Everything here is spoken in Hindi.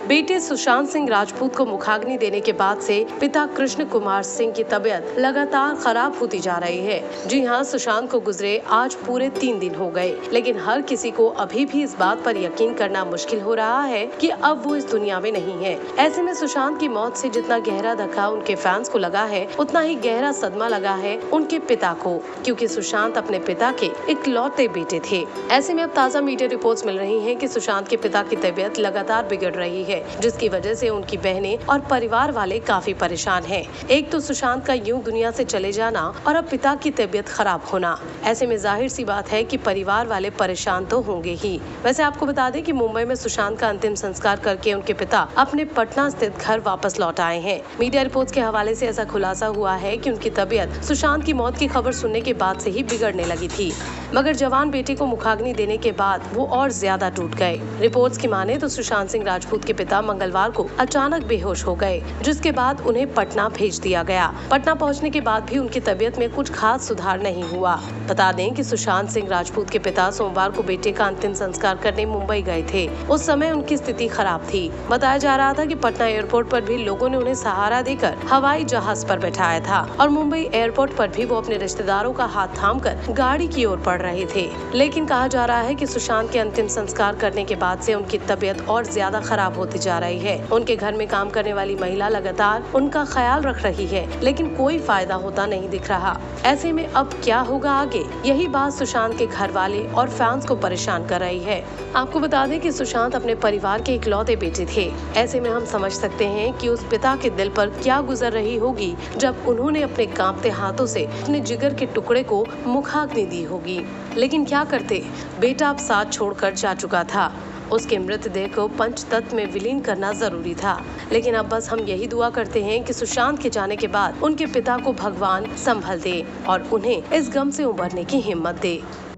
बेटे सुशांत सिंह राजपूत को मुखाग्नि देने के बाद से पिता कृष्ण कुमार सिंह की तबीयत लगातार खराब होती जा रही है। जी हां, सुशांत को गुजरे आज पूरे 3 दिन हो गए, लेकिन हर किसी को अभी भी इस बात पर यकीन करना मुश्किल हो रहा है कि अब वो इस दुनिया में नहीं है। ऐसे में सुशांत की मौत से जितना गहरा धक्का उनके फैंस को लगा है, उतना ही गहरा सदमा लगा है उनके पिता को, क्योंकि सुशांत अपने पिता के इकलौते बेटे थे। ऐसे में अब ताज़ा मीडिया रिपोर्ट्स मिल रही हैं कि सुशांत के पिता की तबीयत लगातार बिगड़ रही है, जिसकी वजह से उनकी बहनें और परिवार वाले काफी परेशान हैं। एक तो सुशांत का यूं दुनिया से चले जाना और अब पिता की तबीयत खराब होना। ऐसे में जाहिर सी बात है कि परिवार वाले परेशान तो होंगे ही। वैसे आपको बता दें कि मुंबई में सुशांत का अंतिम संस्कार करके उनके पिता अपने पटना स्थित घर वापस लौट आए हैं। मीडिया रिपोर्ट्स के हवाले से ऐसा खुलासा हुआ है कि उनकी तबीयत सुशांत की मौत की खबर सुनने के बाद से ही बिगड़ने लगी थी, मगर जवान बेटे को मुखाग्नि देने के बाद वो और ज्यादा टूट गए। रिपोर्ट्स की माने तो सुशांत सिंह राजपूत के पिता मंगलवार को अचानक बेहोश हो गए, जिसके बाद उन्हें पटना भेज दिया गया। पटना पहुंचने के बाद भी उनकी तबीयत में कुछ खास सुधार नहीं हुआ। बता दें कि सुशांत सिंह राजपूत के पिता सोमवार को बेटे का अंतिम संस्कार करने मुंबई गए थे। उस समय उनकी स्थिति खराब थी। बताया जा रहा था कि पटना एयरपोर्ट पर भी लोगों ने उन्हें सहारा देकर हवाई जहाज पर बैठाया था और मुंबई एयरपोर्ट पर भी वो अपने रिश्तेदारों का हाथ थामकर गाड़ी की ओर बढ़ रहे थे। लेकिन कहा जा रहा है कि सुशांत के अंतिम संस्कार करने के बाद से उनकी तबीयत और ज्यादा खराब होती जा रही है। उनके घर में काम करने वाली महिला लगातार उनका ख्याल रख रही है, लेकिन कोई फायदा होता नहीं दिख रहा। ऐसे में अब क्या होगा आगे, यही बात सुशांत के घर वाले और फैंस को परेशान कर रही है। आपको बता दें कि सुशांत अपने परिवार के इकलौते बेटे थे। ऐसे में हम समझ सकते हैं कि उस पिता के दिल पर क्या गुजर रही होगी जब उन्होंने अपने कांपते हाथों से अपने जिगर के टुकड़े को मुखाग्नि दी होगी। लेकिन क्या करते, बेटा अब साथ छोड़कर जा चुका था। उसके मृतदेह को पंचतत्व में विलीन करना जरूरी था। लेकिन अब बस हम यही दुआ करते हैं कि सुशांत के जाने के बाद उनके पिता को भगवान संभल दे और उन्हें इस गम से उबरने की हिम्मत दे।